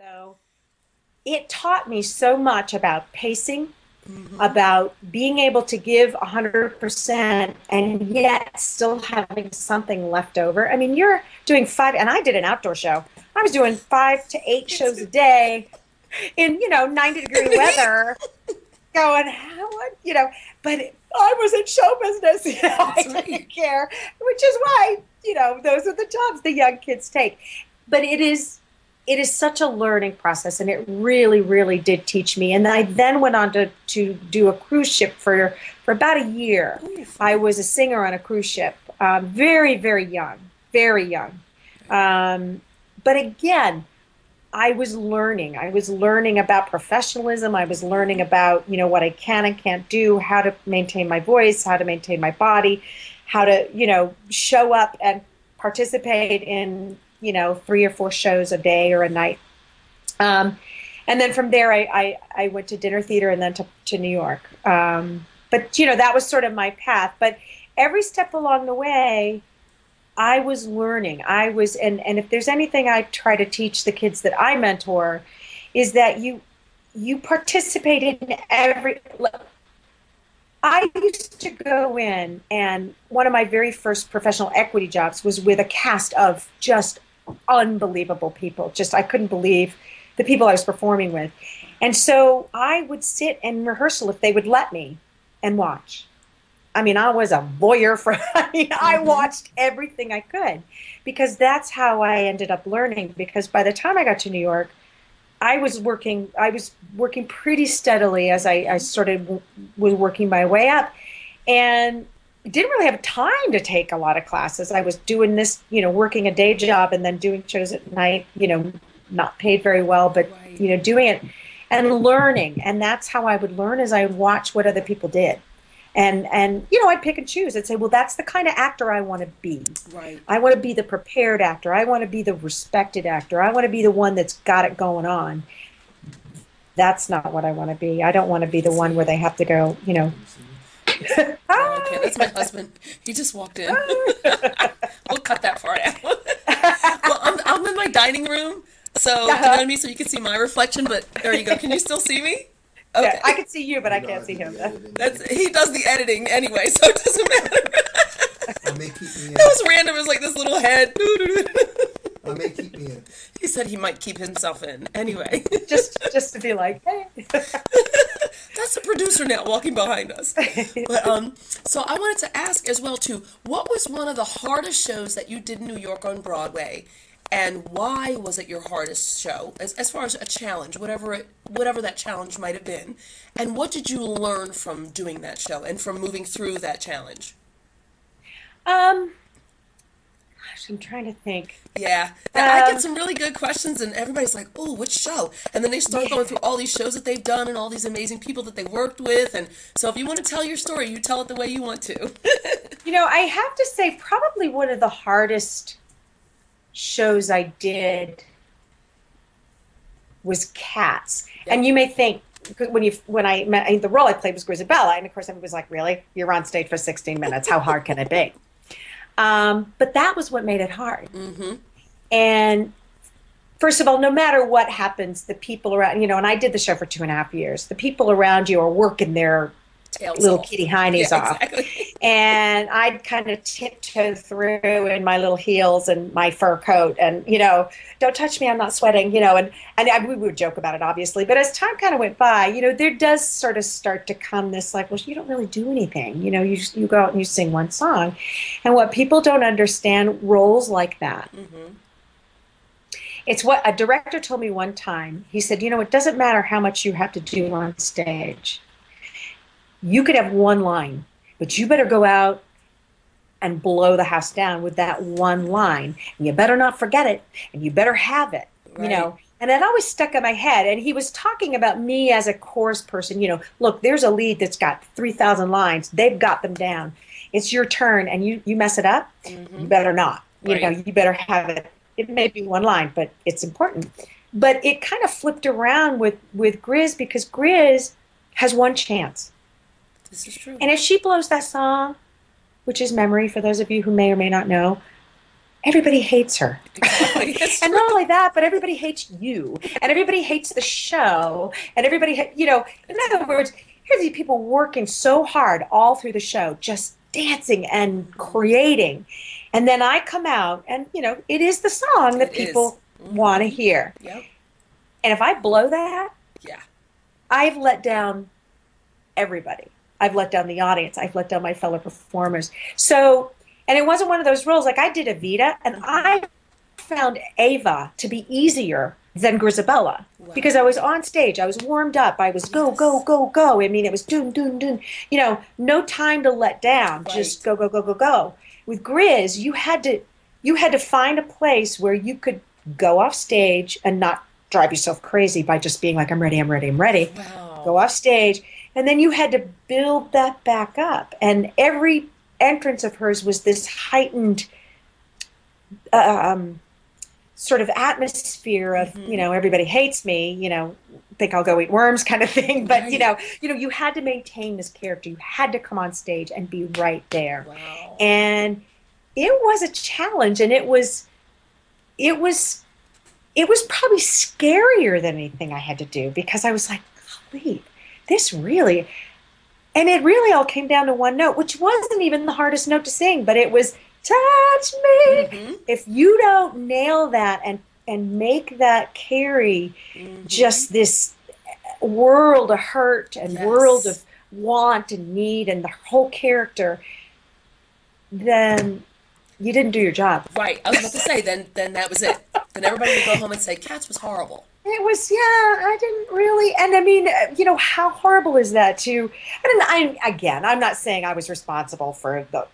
So it taught me so much about pacing, about being able to give 100% and yet still having something left over. I mean, you're doing five, and I did an outdoor show. I was doing 5 to 8 shows a day in, 90-degree weather, going, how would, but I was in show business, I didn't care, which is why, those are the jobs the young kids take. But it is such a learning process, and it really, really did teach me. And I then went on to do a cruise ship for about a year. I was a singer on a cruise ship, very, very young, very young. But again, I was learning. I was learning about professionalism. I was learning about, what I can and can't do, how to maintain my voice, how to maintain my body, how to, show up and participate in 3 or 4 shows a day or a night. And then from there, I went to dinner theater and then to New York. But, that was sort of my path. But every step along the way, I was learning. And if there's anything I try to teach the kids that I mentor, is that you participate in every. I used to go in, and one of my very first professional equity jobs was with a cast of just unbelievable people. I couldn't believe the people I was performing with. And so I would sit in rehearsal if they would let me and watch. I mean, I was a voyeur I watched everything I could, because that's how I ended up learning. Because by the time I got to New York, I was working pretty steadily as I was working my way up, and didn't really have time to take a lot of classes. I was doing this, working a day job and then doing shows at night, not paid very well, but, doing it and learning. And that's how I would learn, is I would watch what other people did. And I'd pick and choose. I'd say, well, that's the kind of actor I want to be. Right. I want to be the prepared actor. I want to be the respected actor. I want to be the one that's got it going on. That's not what I want to be. I don't want to be the one where they have to go, Okay, that's my husband. He just walked in. We'll cut that part out. Well, I'm in my dining room, so you know what I mean? So you can see my reflection, but there you go. Can you still see me? Okay. Yeah, I can see you, but I can't see him. He does the editing anyway, so it doesn't matter. That was random. It was like this little head. I may keep me in. He said he might keep himself in. Anyway. just to be like, hey. That's the producer now walking behind us. But, so I wanted to ask as well, too, what was one of the hardest shows that you did in New York on Broadway? And why was it your hardest show, as far as a challenge, whatever that challenge might have been? And what did you learn from doing that show and from moving through that challenge? Gosh, I'm trying to think. Yeah, I get some really good questions, and everybody's like, "Oh, which show?" And then they start going through all these shows that they've done and all these amazing people that they worked with. And so, if you want to tell your story, you tell it the way you want to. I have to say, probably one of the hardest shows I did was Cats. Yeah. And you may think, the role I played was Grisabella, and of course everybody was like, really? You're on stage for 16 minutes. How hard can it be? But that was what made it hard. Mm-hmm. And first of all, no matter what happens, the people around, and I did the show for 2.5 years, the people around you are working their little kitty heinies off. Exactly. And I'd kind of tiptoe through in my little heels and my fur coat and, don't touch me, I'm not sweating, and we would joke about it, obviously. But as time kind of went by, there does sort of start to come this like, well, you don't really do anything. You go out and you sing one song. And what people don't understand, roles like that. Mm-hmm. It's what a director told me one time. He said, it doesn't matter how much you have to do on stage. You could have one line, but you better go out and blow the house down with that one line. And you better not forget it, and you better have it, right. And it always stuck in my head. And he was talking about me as a chorus person. Look, there's a lead that's got 3,000 lines. They've got them down. It's your turn, and you mess it up, mm-hmm. You better not. Right. You better have it. It may be one line, but it's important. But it kind of flipped around with Grizz, because Grizz has one chance. This is true. And if she blows that song, which is Memory, for those of you who may or may not know, everybody hates her. Exactly. That's And true. not only that, but everybody hates you, and everybody hates the show, and everybody, in other words, here's these people working so hard all through the show, just dancing and creating. And then I come out, and, it is the song that It is. people want to hear. Yep. And if I blow that, Yeah. I've let down everybody. I've let down the audience. I've let down my fellow performers. So, and it wasn't one of those roles. Like, I did Evita, and I found Ava to be easier than Grisabella because I was on stage. I was warmed up. I was go, go, go, go. I mean, it was doon, doon, doon. No time to let down. Right. Just go, go, go, go, go. With Grizz, you had to find a place where you could go off stage and not drive yourself crazy by just being like, I'm ready, I'm ready, I'm ready. Wow. Go off stage. And then you had to build that back up. And every entrance of hers was this heightened sort of atmosphere of, everybody hates me, think I'll go eat worms kind of thing. But, Right. you had to maintain this character. You had to come on stage and be right there. Wow. And it was a challenge, and it was probably scarier than anything I had to do, because I was like, wait, this really, and it really all came down to one note, which wasn't even the hardest note to sing, but it was touch me. Mm-hmm. If you don't nail that and make that carry just this world of hurt and Yes. world of want and need and the whole character, then you didn't do your job. Right. I was about to say, then that was it. Then everybody would go home and say, Cats was horrible. It was, I didn't really, and I mean, how horrible is that to, and I'm not saying I was responsible for the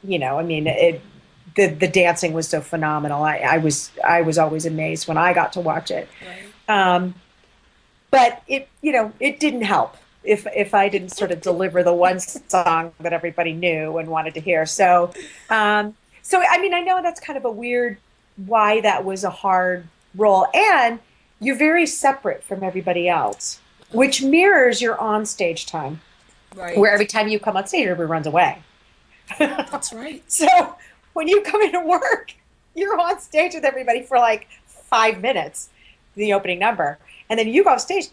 dancing was so phenomenal. I was always amazed when I got to watch it. Right. But it didn't help if I didn't sort of deliver the one song that everybody knew and wanted to hear. So I mean, I know that's kind of a weird, why that was a hard role. And you're very separate from everybody else, which mirrors your on-stage time. Right. Where every time you come on stage, everybody runs away. That's right. So when you come into work, you're on stage with everybody for like 5 minutes, the opening number. And then you go off stage,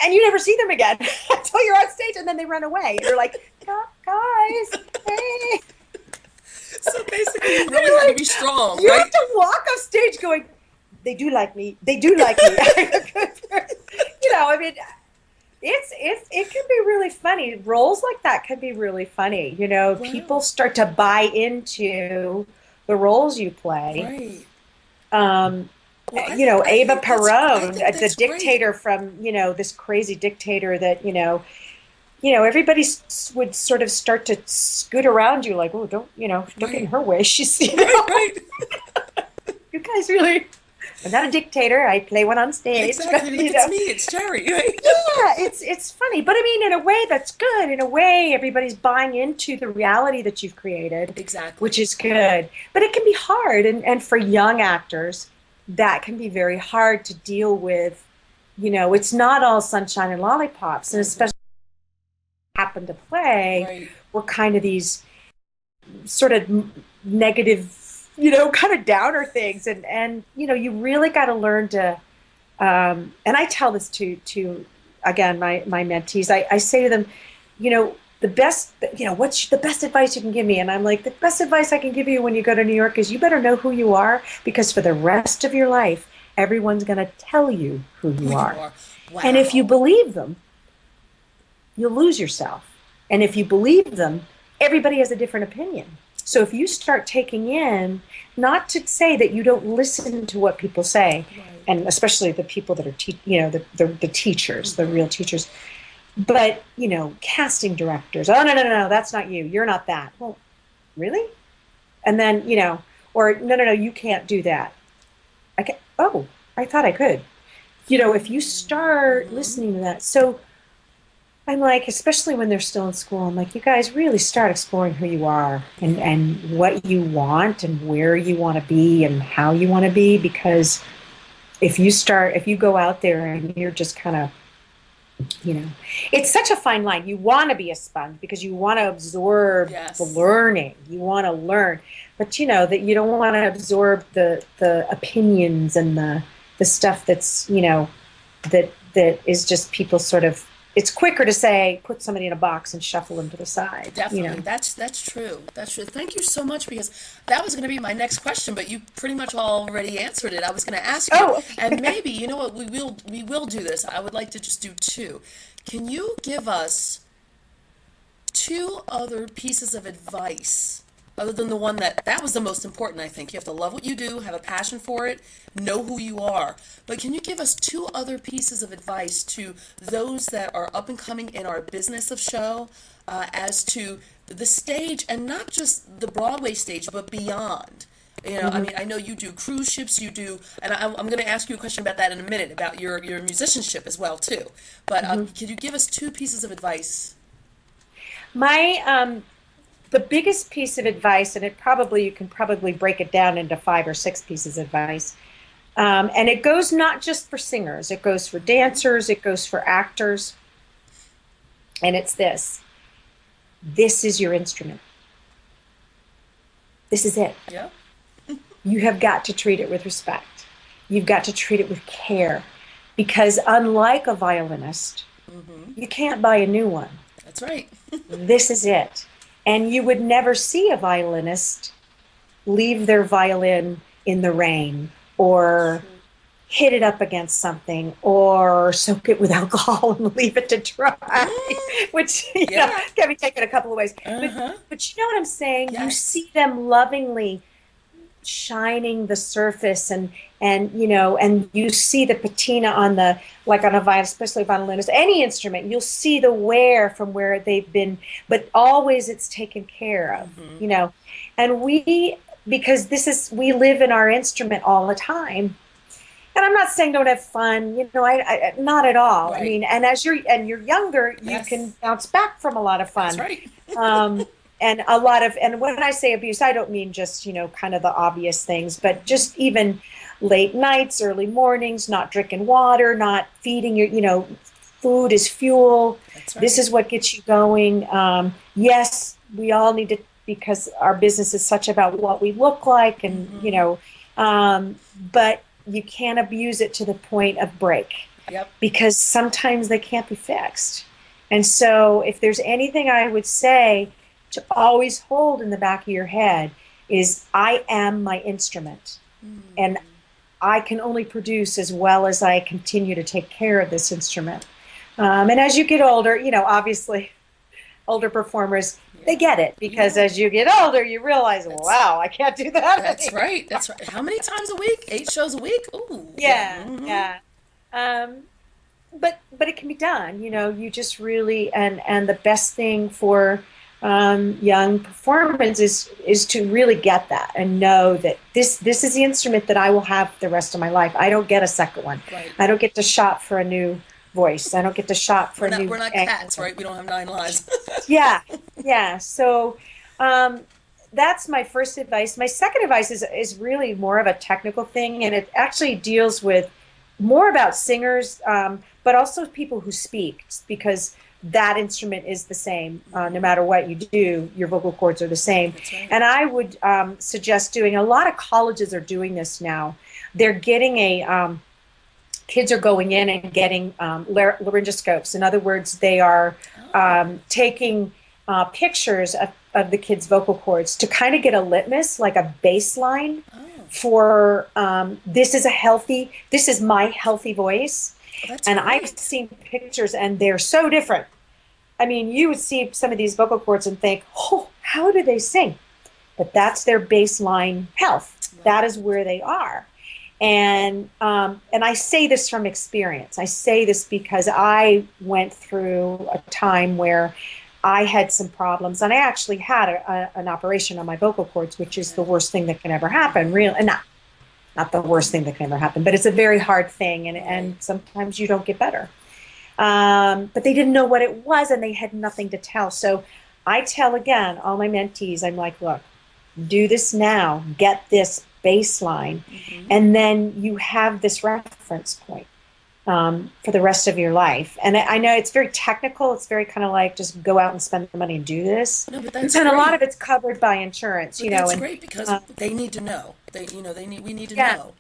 and you never see them again until you're on stage, and then they run away. You're like, guys, hey. So basically, you really had to be strong, You right? have to walk off stage going, they do like me. They do like me. I mean, it can be really funny. Roles like that can be really funny. Wow. People start to buy into the roles you play. Right. Well, I Ava think that's- I Perón, think the that's great. dictator from, this crazy dictator that, everybody would sort of start to scoot around you like, oh, don't get in her way. She's, Right. you guys really, I'm not a dictator. I play one on stage. Exactly. But, It's me. It's Jerry. Right? yeah, it's funny. But I mean, in a way that's good. In a way, everybody's buying into the reality that you've created. Exactly. Which is good. But it can be hard. And for young actors, that can be very hard to deal with. It's not all sunshine and lollipops. And especially happen to play, Right. were kind of these sort of negative, kind of downer things. And you really got to learn to, and I tell this to again, my mentees, I say to them, the best, what's the best advice you can give me? And I'm like, the best advice I can give you when you go to New York is you better know who you are, because for the rest of your life, everyone's going to tell you who you are. Wow. And if you believe them, you'll lose yourself. And if you believe them, everybody has a different opinion. So if you start taking in, not to say that you don't listen to what people say, Right. and especially the people that are, the teachers, the real teachers, but, casting directors, oh, no, that's not you. You're not that. Well, really? And then, or no, you can't do that. I thought I could. If you start listening to that. So I'm like, especially when they're still in school, I'm like, you guys really start exploring who you are and what you want and where you want to be and how you want to be. Because if you go out there and you're just kind of You know, it's such a fine line. You want to be a sponge because you want to absorb Yes. the learning. You want to learn, but you know that you don't want to absorb the opinions and the stuff that's, you know, that is just people sort of. It's quicker to say put somebody in a box and shuffle them to the side. Definitely. You know? That's true. That's true. Thank you so much, because that was going to be my next question, but you pretty much already answered it. I was going to ask you, Oh, and maybe, you know what, we will do this. I would like to just do two. Can you give us two other pieces of advice other than the one that was the most important? I think you have to love what you do, have a passion for it, know who you are. But can you give us two other pieces of advice to those that are up and coming in our business of show, as to the stage, and not just the Broadway stage, but beyond? You know, I mean, I know you do cruise ships, you do, and I'm going to ask you a question about that in a minute, about your musicianship as well too. But could you give us two pieces of advice? My the biggest piece of advice, and you can probably break it down into 5 or 6 pieces of advice. And it goes not just for singers, it goes for dancers, it goes for actors. And it's this. This is your instrument. This is it. Yeah. You have got to treat it with respect. You've got to treat it with care. Because unlike a violinist, you can't buy a new one. That's right. This is it. And you would never see a violinist leave their violin in the rain, or hit it up against something, or soak it with alcohol and leave it to dry, which you know, can be taken a couple of ways. But you know what I'm saying? Yes. You see them lovingly shining the surface, and you know, and you see the patina on the, like on a violin, especially violinist, any instrument, you'll see the wear from where they've been, but always it's taken care of, you know. And because we live in our instrument all the time. And I'm not saying don't have fun, you know, I not at all. Right. I mean, and as you're younger, you can bounce back from a lot of fun. That's right. And when I say abuse, I don't mean just, you know, kind of the obvious things, but just even late nights, early mornings, not drinking water, not feeding your, you know, food is fuel. That's right. This is what gets you going. Yes, we all need to, because our business is such about what we look like, and, you know, but you can't abuse it to the point of break. Yep. Because sometimes they can't be fixed. And so if there's anything I would say to always hold in the back of your head is, I am my instrument. And I can only produce as well as I continue to take care of this instrument. And as you get older, you know, obviously older performers, they get it, because as you get older, you realize, wow, I can't do that. That's right. That's right. How many times a week? 8 shows a week? Ooh. Yeah. But it can be done, you know. You just really, and the best thing for young performance is to really get that and know that this is the instrument that I will have the rest of my life. I don't get a second one. Right. I don't get to shop for a new voice. I don't get to shop for a new. We're not cats, right? We don't have 9 lives. Yeah. So that's my first advice. My second advice is really more of a technical thing, and it actually deals with more about singers, but also people who speak, because that instrument is the same. No matter what you do, your vocal cords are the same. Right. And I would suggest doing, a lot of colleges are doing this now. They're getting kids are going in and getting laryngoscopes. In other words, they are taking pictures of the kids' vocal cords to kind of get a litmus, like a baseline for this is my healthy voice. And great. I've seen pictures, and they're so different. I mean, you would see some of these vocal cords and think, oh, how do they sing? But that's their baseline health. Wow. That is where they are. And I say this from experience. I say this because I went through a time where I had some problems, and I actually had an operation on my vocal cords, which is the worst thing that can ever happen. And not the worst thing that can ever happen, but it's a very hard thing, and sometimes you don't get better. But they didn't know what it was, and they had nothing to tell. So I tell, again, all my mentees, I'm like, look, do this now, get this baseline, and then you have this reference point. for the rest of your life. And I know it's very technical. It's very kind of like just go out and spend the money and do this. No, but that's and great. a lot of it's covered by insurance, But that's great because they need to know. We need to know.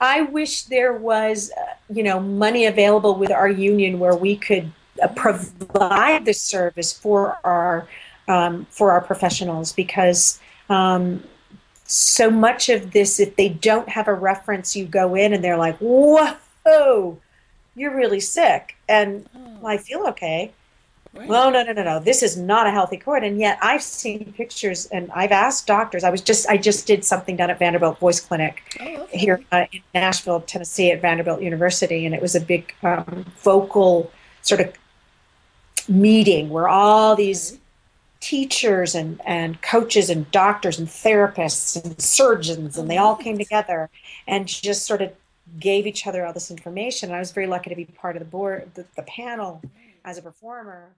I wish there was, money available with our union where we could provide this service for our professionals, because so much of this, if they don't have a reference, you go in and they're like, whoa, you're really sick. And well, I feel okay. Right. Well, no. This is not a healthy cord. And yet I've seen pictures and I've asked doctors. I just did something down at Vanderbilt Voice Clinic here in Nashville, Tennessee at Vanderbilt University. And it was a big vocal sort of meeting where all these teachers and coaches and doctors and therapists and surgeons, and they all came together and just sort of gave each other all this information. And I was very lucky to be part of the board, the panel as a performer.